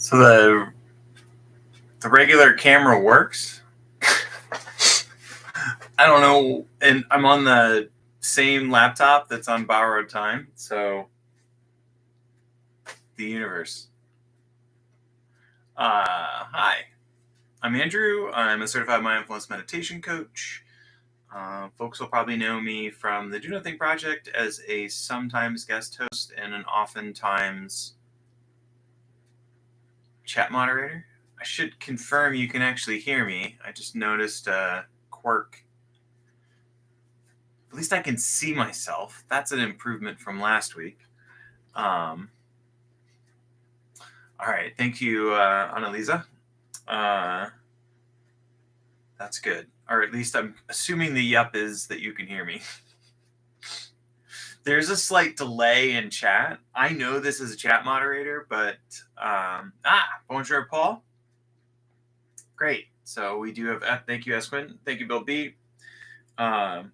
So the regular camera works. I don't know, and I'm on the same laptop that's on borrowed time, so the universe. Hi, I'm Andrew. I'm a certified mindfulness meditation coach. Folks will probably know me from the Do Nothing Project as a sometimes guest host and an oftentimes chat moderator. I should confirm you can actually hear me. I just noticed a quirk. At least I can see myself. That's an improvement from last week. All right. Thank you, Annalisa. That's good. Or at least I'm assuming the yup is that you can hear me. There's a slight delay in chat. I know this is a chat moderator, but bonjour, Paul. Great. So we do have, thank you, Esquin. Thank you, Bill B. So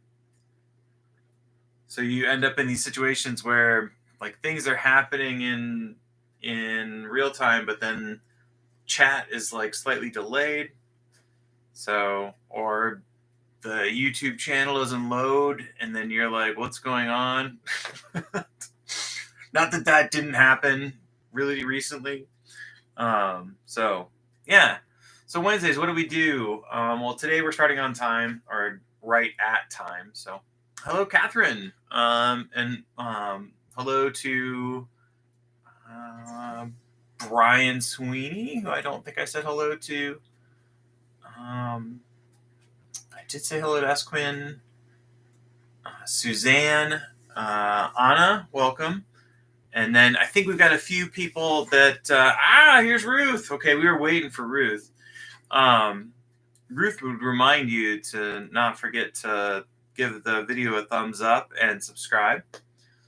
you end up in these situations where like things are happening in real time, but then chat is like slightly delayed. So, or the YouTube channel doesn't load, and then you're like, what's going on? Not that didn't happen really recently. So, yeah. So Wednesdays, what do we do? Well, today we're starting on time, or right at time. So, hello, Catherine. And hello to Brian Sweeney, who I don't think I said hello to. I did say hello to Esquin. Suzanne, Anna, welcome. And then I think we've got a few people that, here's Ruth. Okay, we were waiting for Ruth. Ruth would remind you to not forget to give the video a thumbs up and subscribe.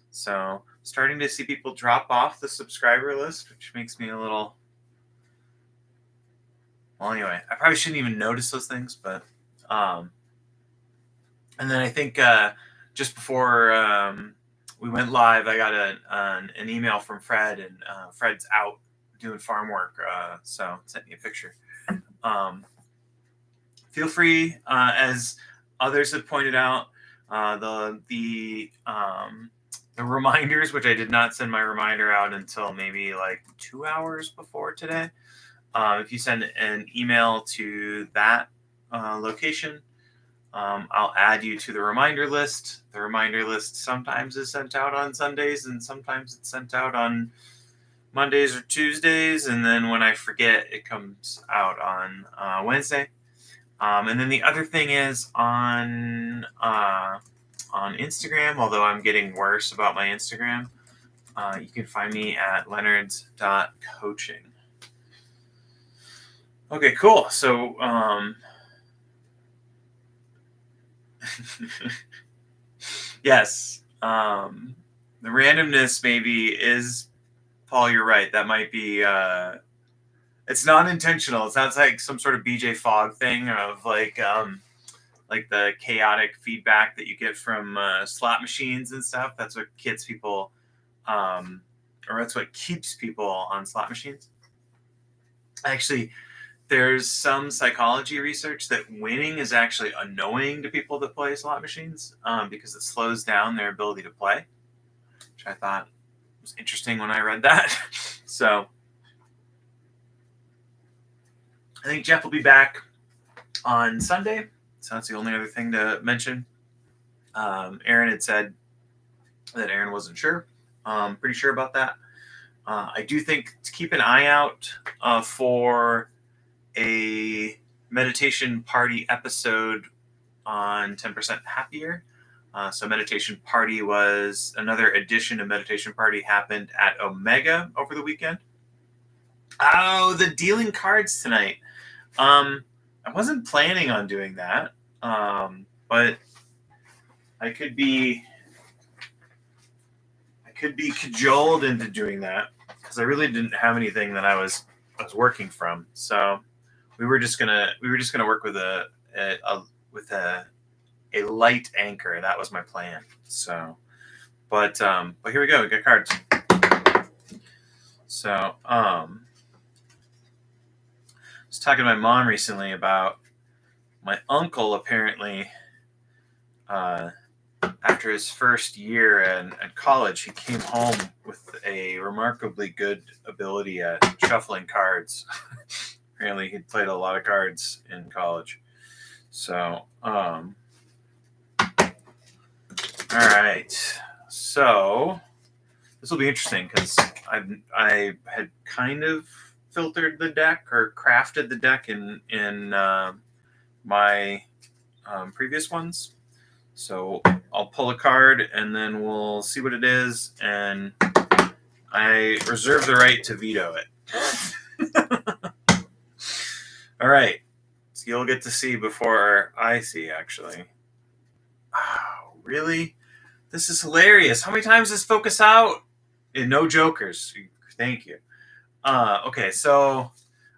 So starting to see people drop off the subscriber list, which makes me a little... Well, anyway, I probably shouldn't even notice those things, but... And then I think just before we went live, I got an email from Fred, and Fred's out doing farm work, so sent me a picture. Feel free, as others have pointed out, the reminders, which I did not send my reminder out until maybe like 2 hours before today. If you send an email to that location, I'll add you to the reminder list. The reminder list sometimes is sent out on Sundays, and sometimes it's sent out on Mondays or Tuesdays. And then when I forget, it comes out on Wednesday. And then the other thing is on Instagram, although I'm getting worse about my Instagram, you can find me at leonards.coaching. Okay, cool. So, yes, the randomness maybe is, Paul, you're right. That might be, it's not intentional. It sounds like some sort of BJ Fogg thing of like the chaotic feedback that you get from slot machines and stuff. That's what gets people, or that's what keeps people on slot machines. Actually, there's some psychology research that winning is actually annoying to people that play slot machines because it slows down their ability to play, which I thought was interesting when I read that. So I think Jeff will be back on Sunday. So that's the only other thing to mention. Aaron had said that Aaron wasn't sure. Pretty sure about that. I do think to keep an eye out for a meditation party episode on 10% Happier. So Meditation Party was another edition of Meditation Party happened at Omega over the weekend. Oh, the dealing cards tonight. I wasn't planning on doing that, but I could be cajoled into doing that because I really didn't have anything that I was working from. So we were just gonna work with a light anchor. That was my plan. So, but here we go. We got cards. So was talking to my mom recently about my uncle apparently, after his first year at college, he came home with a remarkably good ability at shuffling cards. Apparently, he'd played a lot of cards in college. So, all right. So, this will be interesting because I had kind of filtered the deck or crafted the deck in my previous ones. So I'll pull a card and then we'll see what it is, and I reserve the right to veto it. All right. So you'll get to see before I see, actually. Oh, really? This is hilarious. How many times does focus out? And no jokers. Thank you. Okay, so all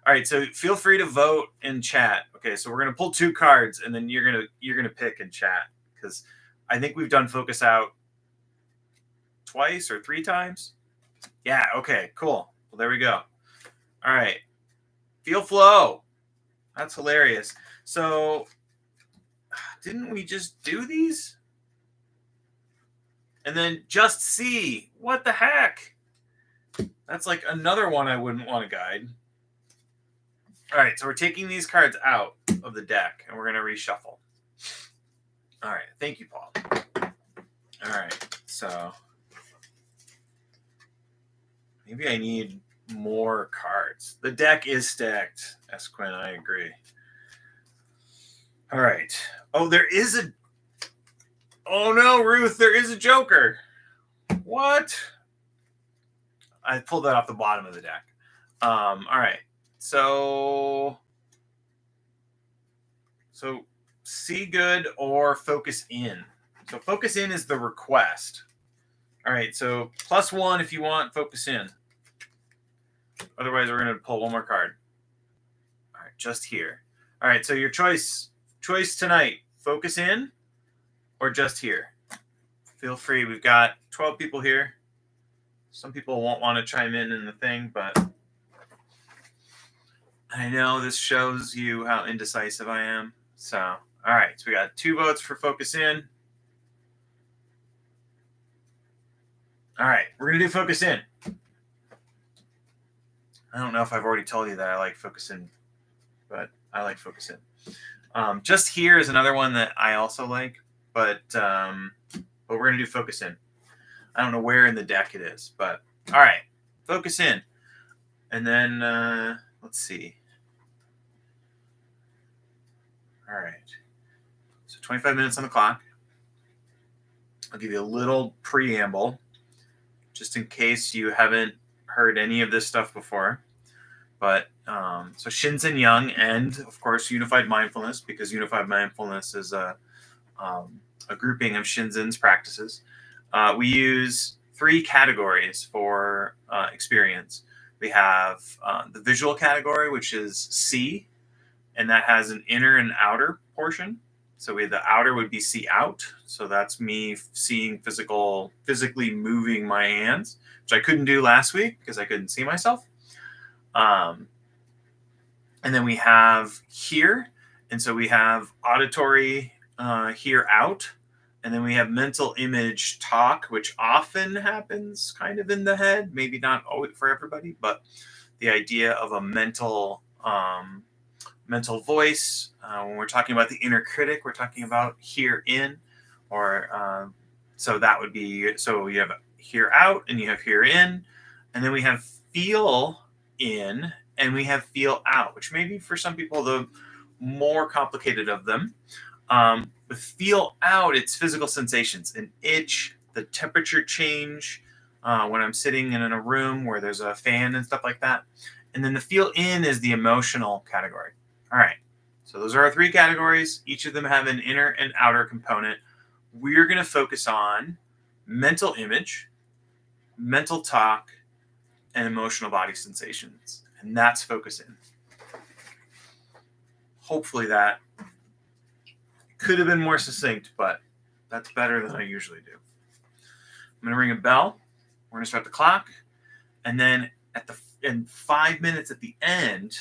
right, so feel free to vote in chat. Okay, so we're gonna pull 2 cards, and then you're gonna pick in chat, because I think we've done focus out twice or 3 times. Yeah. Okay. Cool. Well, there we go. All right. Feel flow. That's hilarious. So, didn't we just do these? And then just see. What the heck? That's like another one I wouldn't want to guide. All right, so we're taking these cards out of the deck, and we're going to reshuffle. All right, thank you, Paul. All right, so maybe I need more cards. The deck is stacked, Esquin, I agree. All right. Oh, there is a... Oh, no, Ruth, there is a Joker. What? I pulled that off the bottom of the deck. All right. So see good or focus in. So focus in is the request. All right. So +1 if you want focus in. Otherwise, we're going to pull one more card. All right. Just here. All right. So your choice tonight, focus in or just here. Feel free. We've got 12 people here. Some people won't want to chime in the thing, but I know this shows you how indecisive I am. So, all right. So we got 2 votes for focus in. All right. We're going to do focus in. I don't know if I've already told you that I like focus in, but I like focus in. Just here is another one that I also like, but we're going to do focus in. I don't know where in the deck it is, but all right. Focus in. And then let's see. All right. So 25 minutes on the clock. I'll give you a little preamble, just in case you haven't heard any of this stuff before. But so Shinzen Young and, of course, Unified Mindfulness, because Unified Mindfulness is a grouping of Shinzen's practices. We use 3 categories for experience. We have the visual category, which is see, and that has an inner and outer portion. So the outer would be see out. So that's me seeing physically moving my hands, which I couldn't do last week because I couldn't see myself. And then we have hear. And so we have auditory hear out. And then we have mental image talk, which often happens kind of in the head, maybe not always for everybody, but the idea of a mental voice. When we're talking about the inner critic, we're talking about hear in, or so that would be, so you have hear out and you have hear in, and then we have feel in and we have feel out, which may be for some people the more complicated of them. With feel out, it's physical sensations, an itch, the temperature change when I'm sitting in a room where there's a fan and stuff like that. And then the feel in is the emotional category. All right. So those are our 3 categories. Each of them have an inner and outer component. We're going to focus on mental image, mental talk, and emotional body sensations. And that's focus in. Hopefully that could have been more succinct, but that's better than I usually do. I'm going to ring a bell. We're going to start the clock. And then in 5 minutes at the end,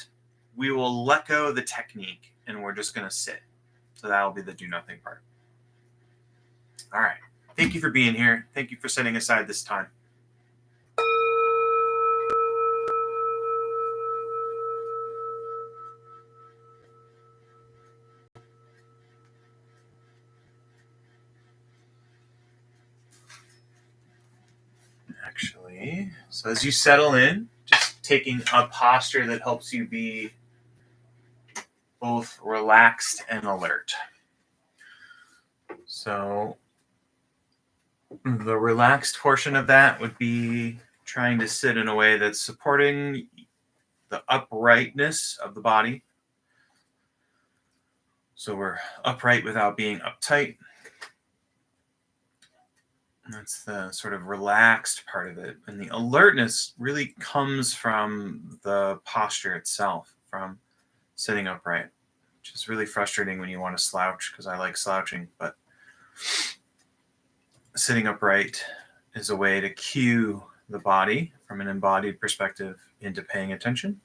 we will let go of the technique and we're just going to sit. So that'll be the do nothing part. All right. Thank you for being here. Thank you for setting aside this time. Actually, so as you settle in, just taking a posture that helps you be both relaxed and alert. So the relaxed portion of that would be trying to sit in a way that's supporting the uprightness of the body. So we're upright without being uptight. That's the sort of relaxed part of it. And the alertness really comes from the posture itself, from sitting upright, which is really frustrating when you want to slouch, because I like slouching. But sitting upright is a way to cue the body from an embodied perspective into paying attention.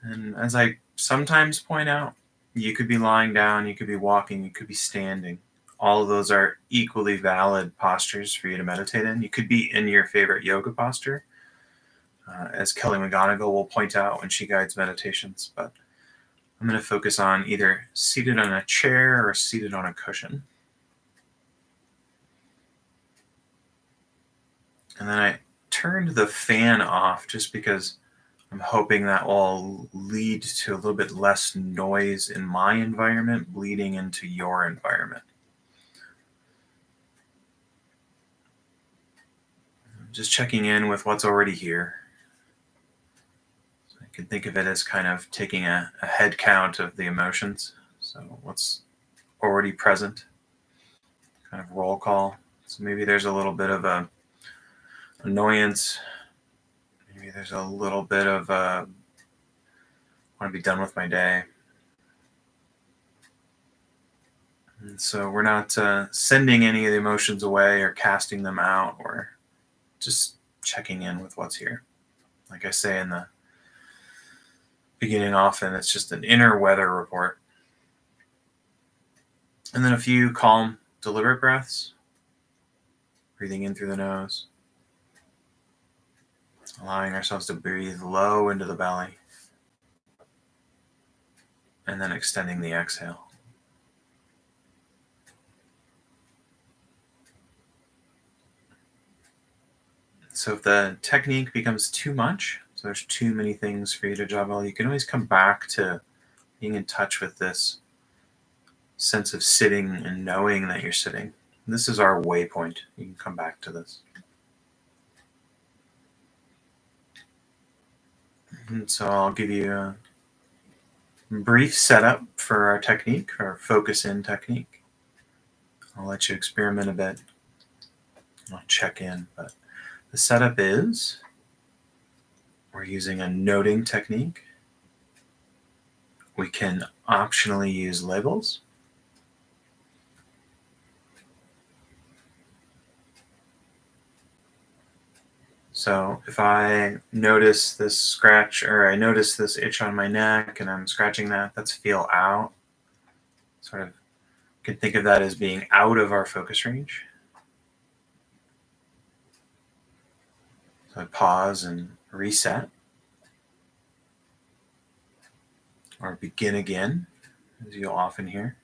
And as I sometimes point out, you could be lying down, you could be walking, you could be standing. All of those are equally valid postures for you to meditate in. You could be in your favorite yoga posture, as Kelly McGonigal will point out when she guides meditations. But I'm going to focus on either seated on a chair or seated on a cushion. And then I turned the fan off just because I'm hoping that will lead to a little bit less noise in my environment bleeding into your environment. Just checking in with what's already here. So I can think of it as kind of taking a head count of the emotions. So what's already present, kind of roll call. So maybe there's a little bit of a annoyance. Maybe there's a little bit of want to be done with my day. And so we're not sending any of the emotions away or casting them out. We're just checking in with what's here. Like I say in the beginning, often it's just an inner weather report. And then a few calm, deliberate breaths. Breathing in through the nose. Allowing ourselves to breathe low into the belly. And then extending the exhale. So if the technique becomes too much, so there's too many things for you to juggle, you can always come back to being in touch with this sense of sitting and knowing that you're sitting. This is our waypoint. You can come back to this. And so I'll give you a brief setup for our technique, our focus in technique. I'll let you experiment a bit. I'll check in, but the setup is we're using a noting technique. We can optionally use labels. So if I notice this scratch or I notice this itch on my neck and I'm scratching that, that's feel out. Sort of, you can think of that as being out of our focus range. So I pause and reset. Or begin again, as you'll often hear.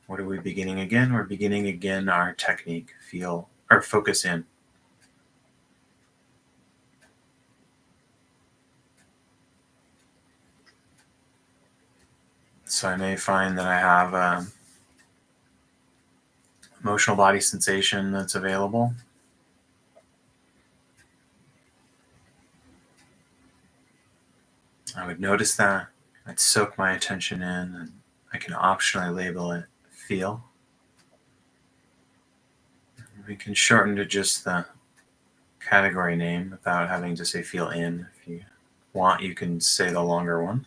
What are we beginning again? We're beginning again our technique, feel, or focus in. So I may find that I have an emotional body sensation that's available. I would notice that. I'd soak my attention in, and I can optionally label it feel. We can shorten to just the category name without having to say feel in. If you want, you can say the longer one.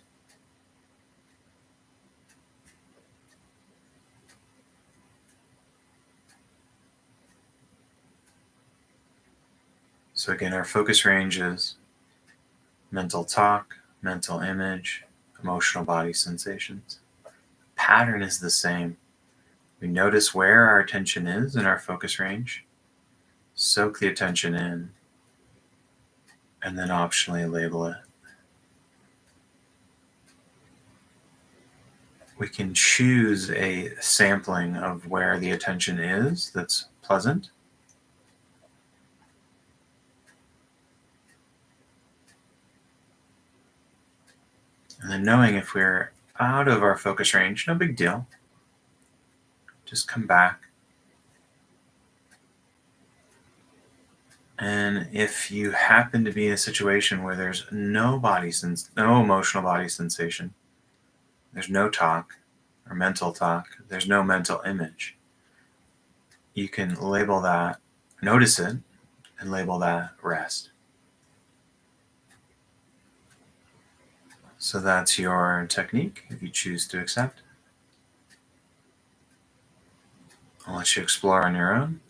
So again, our focus range is mental talk, mental image, emotional body sensations. Pattern is the same. We notice where our attention is in our focus range, soak the attention in, and then optionally label it. We can choose a sampling of where the attention is that's pleasant. And then knowing if we're out of our focus range, no big deal. Just come back. And if you happen to be in a situation where there's no emotional body sensation, there's no talk or mental talk, there's no mental image, you can label that, notice it, and label that rest. So that's your technique if you choose to accept. I'll let you explore on your own.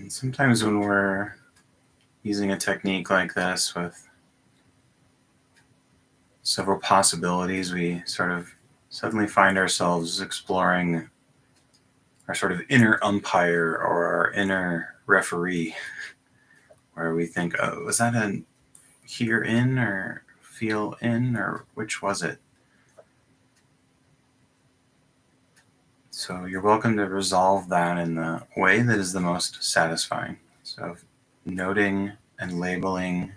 Sometimes when we're using a technique like this with several possibilities, we sort of suddenly find ourselves exploring our sort of inner umpire or our inner referee, where we think, oh, was that a hear in or feel in, or which was it? So you're welcome to resolve that in the way that is the most satisfying. So noting and labeling,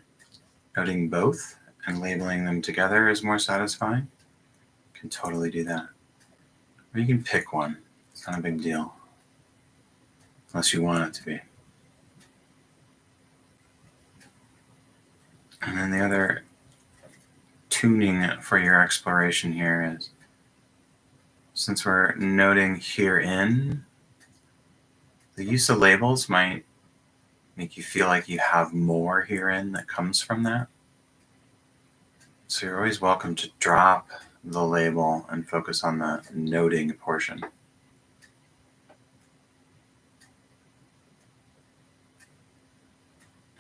noting both and labeling them together is more satisfying. You can totally do that. Or you can pick one. It's not a big deal. Unless you want it to be. And then the other tuning for your exploration here is, since we're noting herein, the use of labels might make you feel like you have more herein that comes from that. So you're always welcome to drop the label and focus on the noting portion.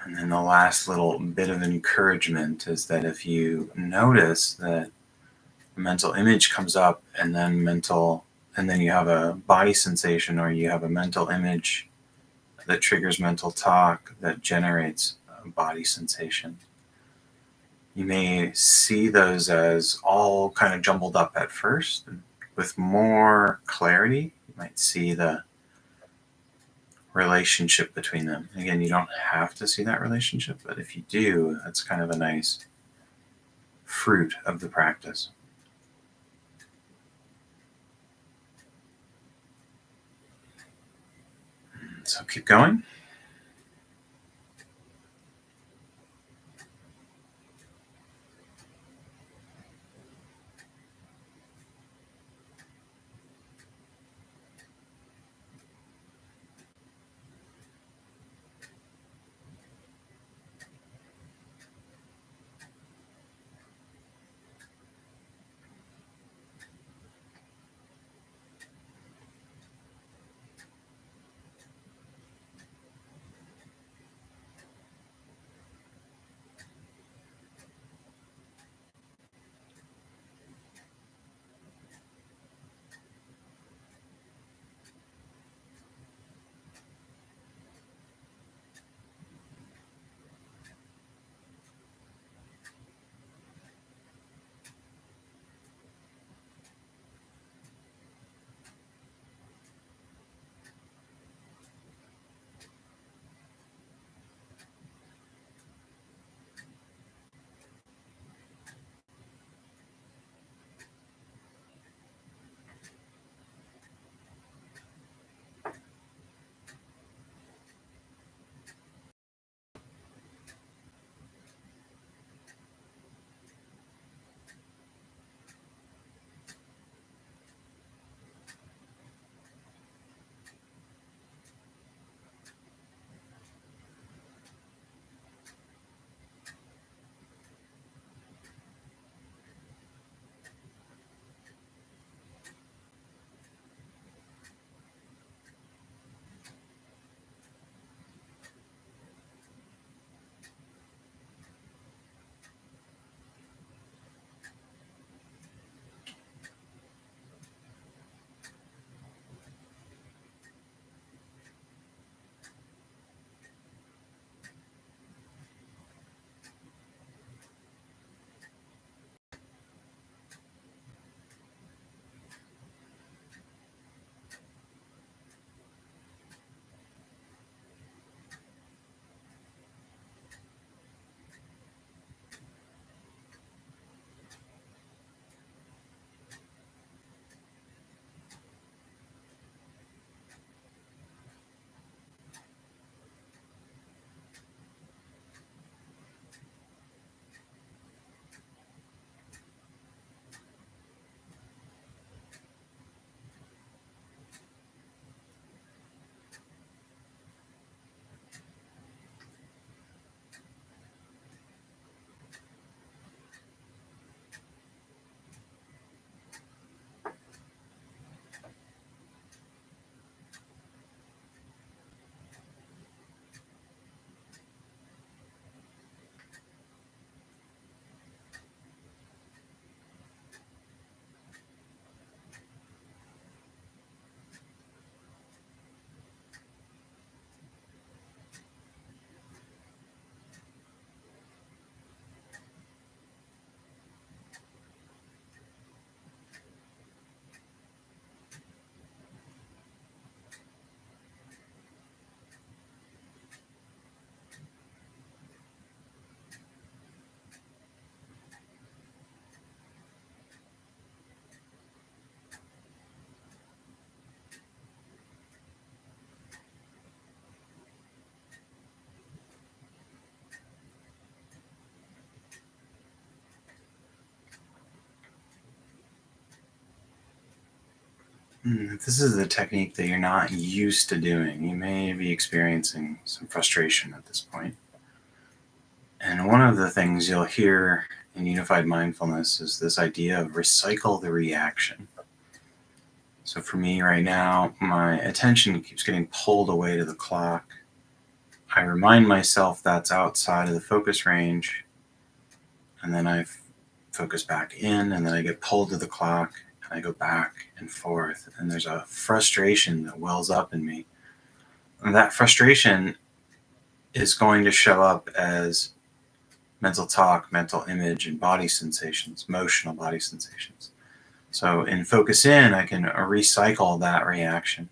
And then the last little bit of encouragement is that if you notice that a mental image comes up and then you have a body sensation, or you have a mental image that triggers mental talk that generates a body sensation, you may see those as all kind of jumbled up at first. And with more clarity, you might see the relationship between them. Again, you don't have to see that relationship, but if you do, that's kind of a nice fruit of the practice. So keep going. If this is a technique that you're not used to doing, you may be experiencing some frustration at this point. And one of the things you'll hear in unified mindfulness is this idea of recycle the reaction. So for me right now, my attention keeps getting pulled away to the clock. I remind myself that's outside of the focus range, and then I focus back in, and then I get pulled to the clock, and I go back and forth, and there's a frustration that wells up in me. And that frustration is going to show up as mental talk, mental image, and body sensations, emotional body sensations. So in focus in, I can recycle that reaction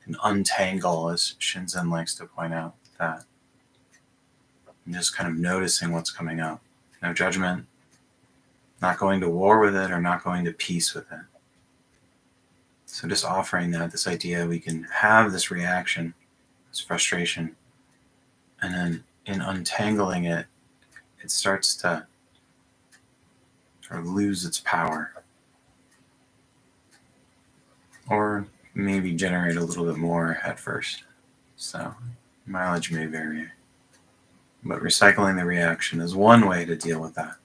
and untangle, as Shinzen likes to point out, that. And just kind of noticing what's coming up. No judgment, not going to war with it or not going to peace with it. So just offering that, this idea we can have this reaction, this frustration, and then in untangling it, it starts to sort of lose its power. Or maybe generate a little bit more at first. So mileage may vary. But recycling the reaction is one way to deal with that.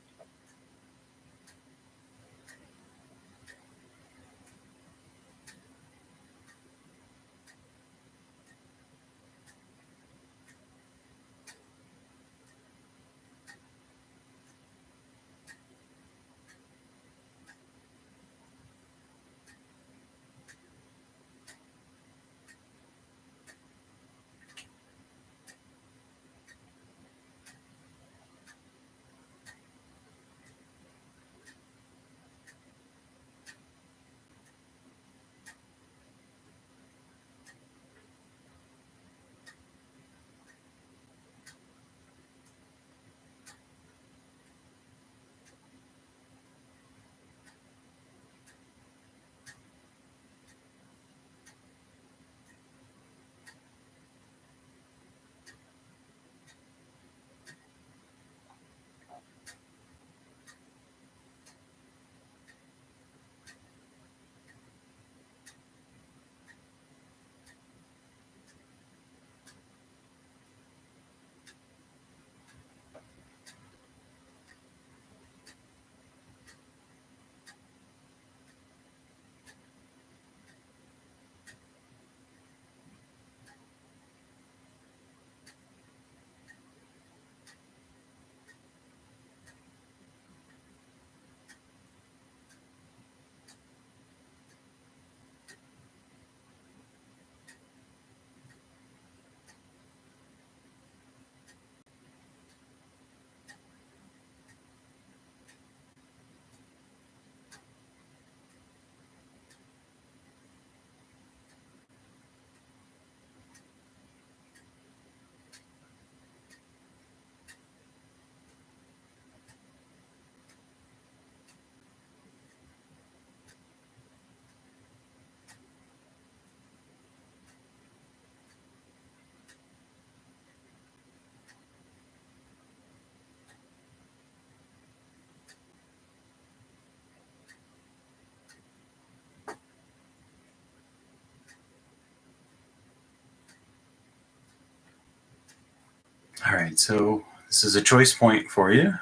All right, so this is a choice point for you.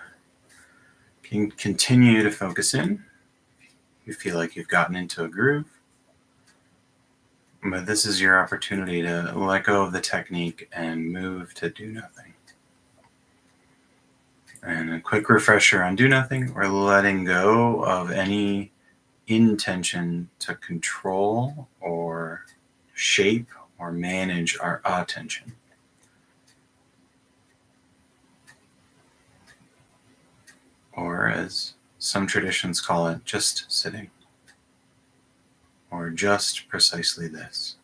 You can continue to focus in. You feel like you've gotten into a groove. But this is your opportunity to let go of the technique and move to do nothing. And a quick refresher on do nothing, we're letting go of any intention to control or shape or manage our attention. Or as some traditions call it, just sitting. Or just precisely this.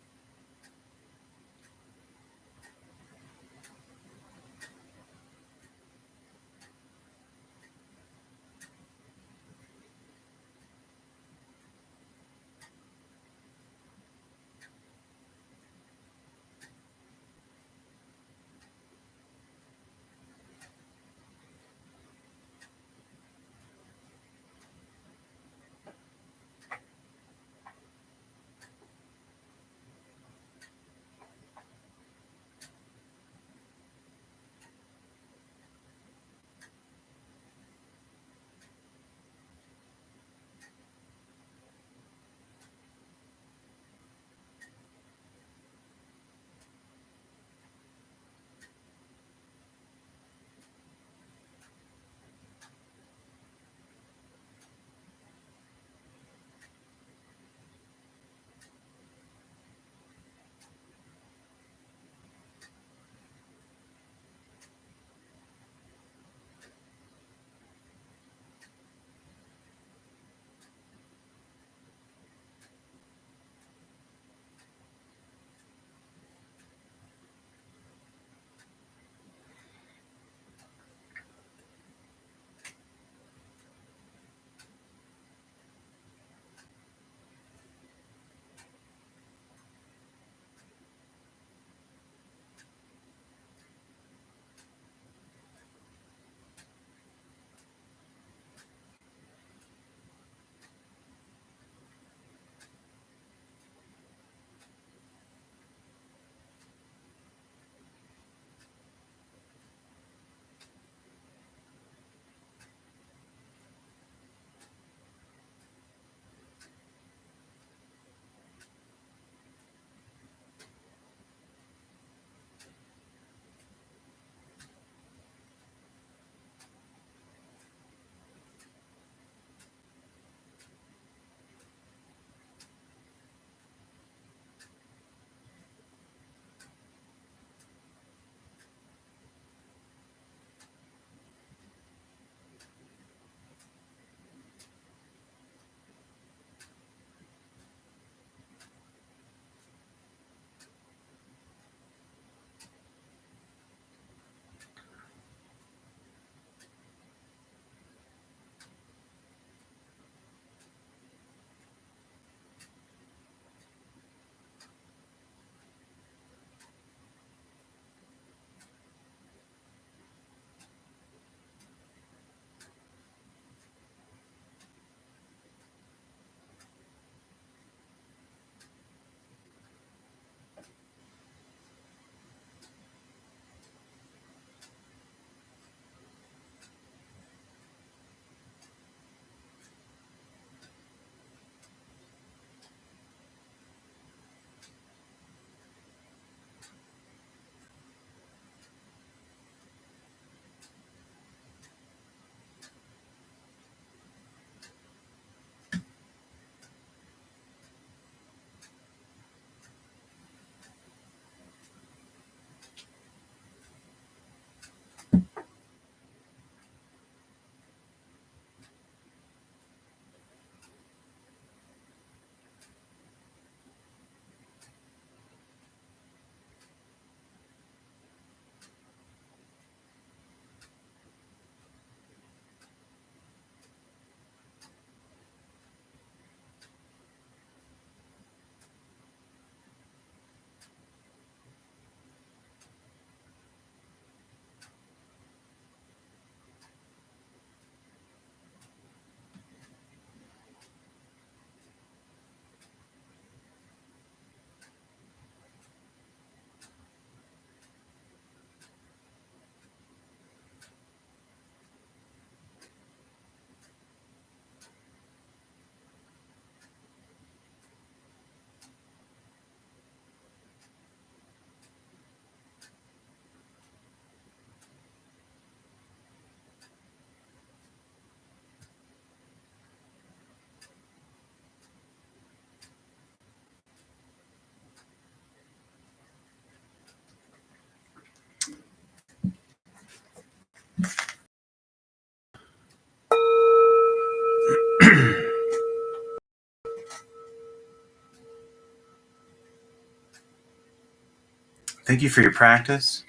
Thank you for your practice.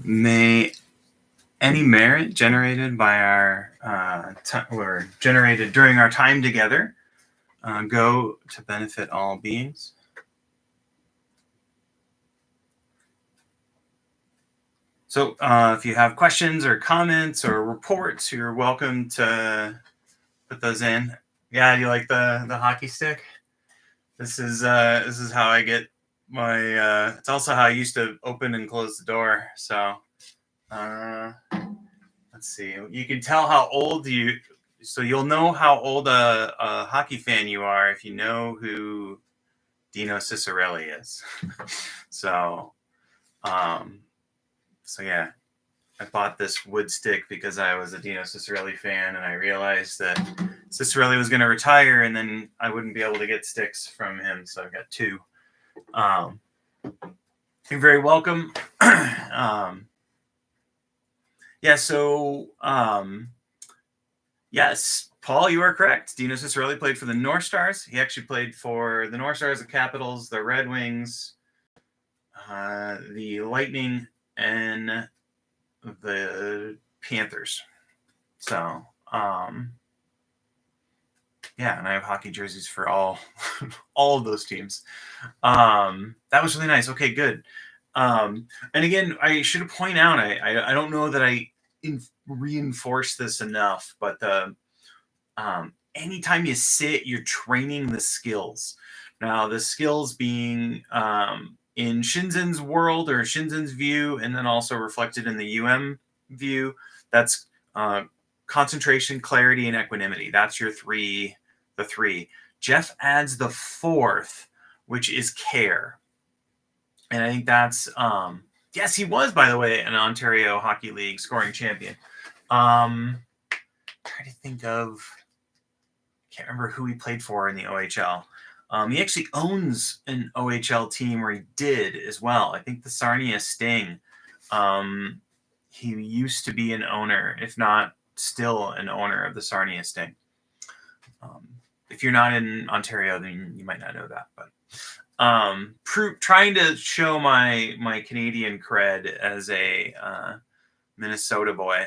May any merit generated by our or generated during our time together go to benefit all beings. So if you have questions or comments or reports, you're welcome to put those in. Yeah, do you like the hockey stick? This is how I get my. It's also how I used to open and close the door. So let's see. You can tell how old you. So you'll know how old a hockey fan you are if you know who Dino Ciccarelli is. So so yeah, I bought this wood stick because I was a Dino Ciccarelli fan, and I realized that Ciccarelli was going to retire, and then I wouldn't be able to get sticks from him, so I got two. You're very welcome. Yeah, so yes, Paul, you are correct. Dino Ciccarelli played for the North Stars. He actually played for the North Stars, the Capitals, the Red Wings, the Lightning, and the Panthers. So, yeah, and I have hockey jerseys for all of those teams. That was really nice. Okay, good. And again, I should point out, I don't know that I reinforce this enough, but anytime you sit, you're training the skills. Now, the skills being in Shinzen's world or Shinzen's view, and then also reflected in the UM view, that's concentration, clarity, and equanimity. That's your the three. Jeff adds the fourth, which is care. And I think that's, yes, he was, by the way, an Ontario Hockey League scoring champion. Try to think of, can't remember who he played for in the OHL. He actually owns an OHL team, or he did as well. I think the Sarnia Sting. He used to be an owner, if not still an owner of the Sarnia Sting. If you're not in Ontario, then you might not know that. But trying to show my Canadian cred as a Minnesota boy.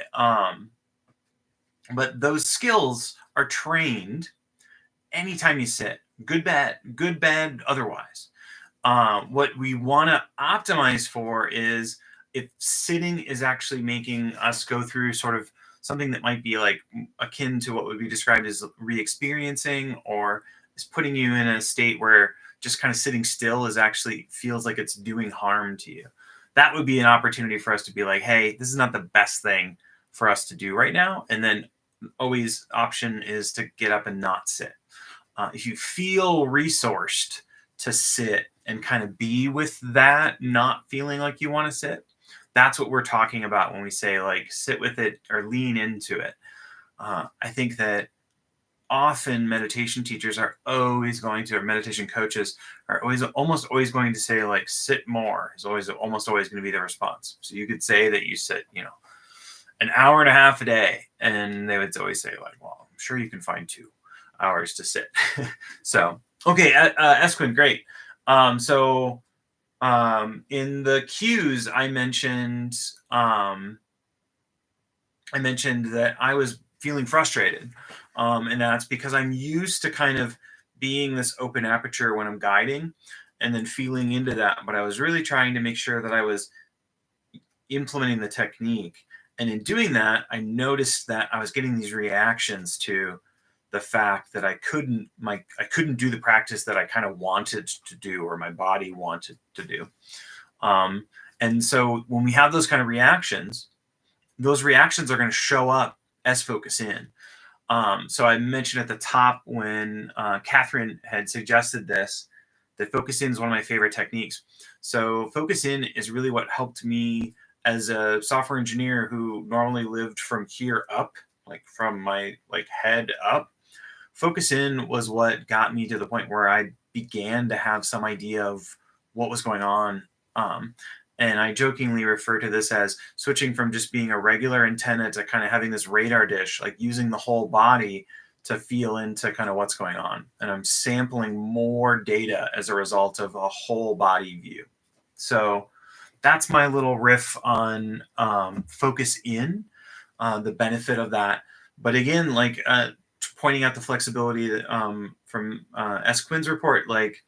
But those skills are trained anytime you sit. Good, bad, otherwise. What we want to optimize for is if sitting is actually making us go through sort of something that might be like akin to what would be described as re-experiencing, or is putting you in a state where just kind of sitting still is actually feels like it's doing harm to you. That would be an opportunity for us to be like, hey, this is not the best thing for us to do right now. And then always option is to get up and not sit. If you feel resourced to sit and kind of be with that, not feeling like you want to sit, that's what we're talking about when we say like sit with it or lean into it. I think that often meditation teachers are always going to, or meditation coaches are almost always going to say like sit more is almost always going to be the response. So you could say that you sit, an hour and a half a day, and they would always say like, well, I'm sure you can find 2 hours to sit. So, okay, Esquin, great. So in the cues, I mentioned that I was feeling frustrated, and that's because I'm used to kind of being this open aperture when I'm guiding, and then feeling into that. But I was really trying to make sure that I was implementing the technique, and in doing that, I noticed that I was getting these reactions to the fact that I couldn't do the practice that I kind of wanted to do, or my body wanted to do. And so when we have those kind of reactions, those reactions are going to show up as focus in. So I mentioned at the top when Catherine had suggested this, that focus in is one of my favorite techniques. So focus in is really what helped me as a software engineer who normally lived from here up, like from my head up. Focus in was what got me to the point where I began to have some idea of what was going on. And I jokingly refer to this as switching from just being a regular antenna to kind of having this radar dish, like using the whole body to feel into kind of what's going on. And I'm sampling more data as a result of a whole body view. So that's my little riff on focus in, the benefit of that. But again, like pointing out the flexibility that, from S. Quinn's report, like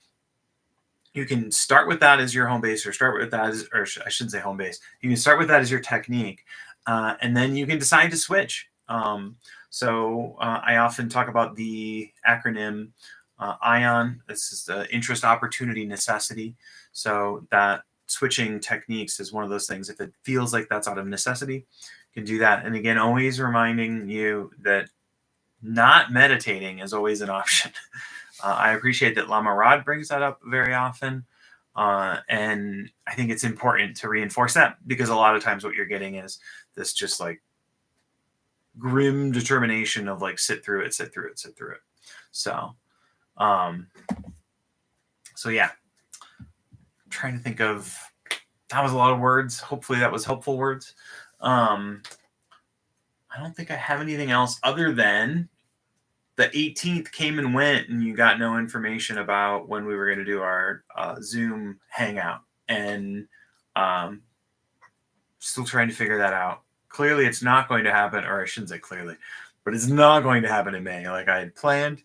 you can start with that as your home base, or start with that as, or I shouldn't say home base. You can start with that as your technique, and then you can decide to switch. I often talk about the acronym ION. This is the interest, opportunity, necessity. So that switching techniques is one of those things. If it feels like that's out of necessity, you can do that. And again, always reminding you that not meditating is always an option. I appreciate that Lama Rod brings that up very often. And I think it's important to reinforce that, because a lot of times what you're getting is this just like grim determination of like, sit through it, sit through it, sit through it. So yeah, I'm trying to think of, that was a lot of words. Hopefully that was helpful words. I don't think I have anything else other than the 18th came and went, and you got no information about when we were going to do our Zoom hangout, and still trying to figure that out. Clearly it's not going to happen, or I shouldn't say clearly, but it's not going to happen in May like I had planned.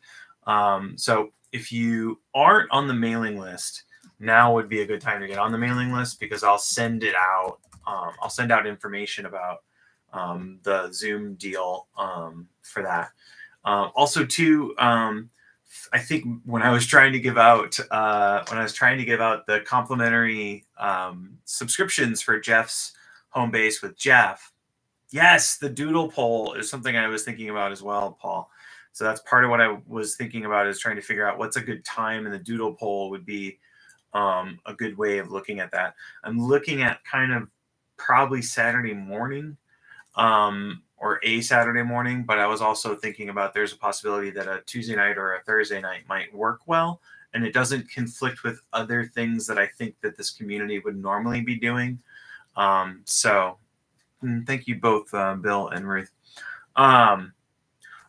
So if you aren't on the mailing list, now would be a good time to get on the mailing list, because I'll send it out. I'll send out information about the Zoom deal for that. Also, too, I think when I was trying to give out the complimentary subscriptions for Jeff's home base with Jeff, yes, the doodle poll is something I was thinking about as well, Paul. So that's part of what I was thinking about, is trying to figure out what's a good time, and the doodle poll would be a good way of looking at that. I'm looking at kind of probably Saturday morning, or a Saturday morning, but I was also thinking about, there's a possibility that a Tuesday night or a Thursday night might work well, and it doesn't conflict with other things that I think that this community would normally be doing. So thank you both, Bill and Ruth.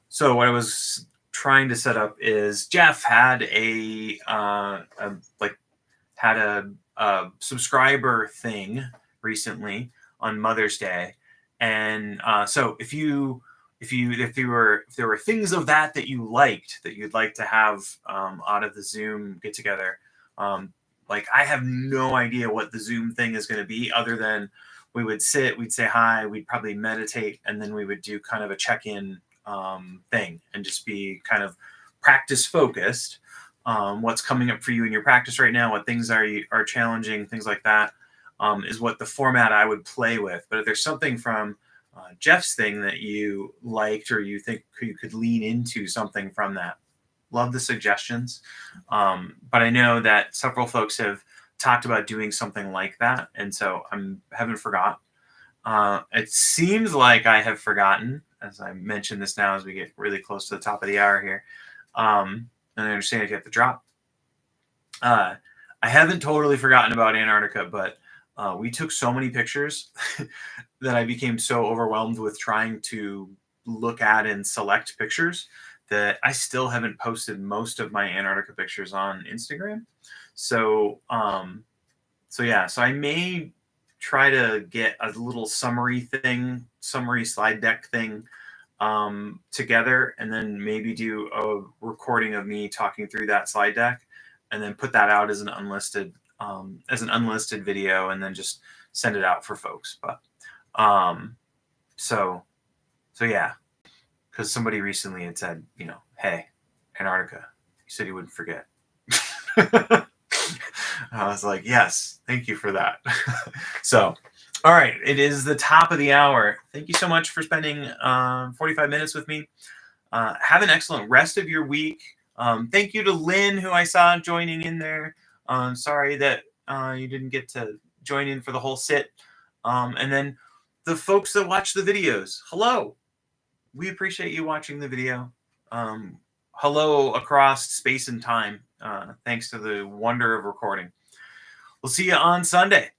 So what I was trying to set up is, Jeff had a subscriber thing recently on Mother's Day, and so if there were things of that you liked, that you'd like to have out of the Zoom get together, like I have no idea what the Zoom thing is going to be, other than we'd say hi, we'd probably meditate, and then we would do kind of a check-in thing, and just be kind of practice focused. What's coming up for you in your practice right now, what things are challenging, things like that, is what the format I would play with. But if there's something from Jeff's thing that you liked, or you think you could lean into something from that, love the suggestions. But I know that several folks have talked about doing something like that, and so I haven't forgot. It seems like I have forgotten, as I mention this now as we get really close to the top of the hour here. And I understand if you have to drop. I haven't totally forgotten about Antarctica, but we took so many pictures that I became so overwhelmed with trying to look at and select pictures that I still haven't posted most of my Antarctica pictures on Instagram. So I may try to get a little summary slide deck thing together, and then maybe do a recording of me talking through that slide deck, and then put that out as an unlisted video, and then just send it out for folks. But so yeah, because somebody recently had said, hey, Antarctica, you said you wouldn't forget. I was like, yes, thank you for that. So, all right, it is the top of the hour. Thank you so much for spending 45 minutes with me. Have an excellent rest of your week. Thank you to Lynn, who I saw joining in there. Sorry that you didn't get to join in for the whole sit. And then the folks that watch the videos, hello. We appreciate you watching the video. Hello across space and time. Thanks to the wonder of recording. We'll see you on Sunday.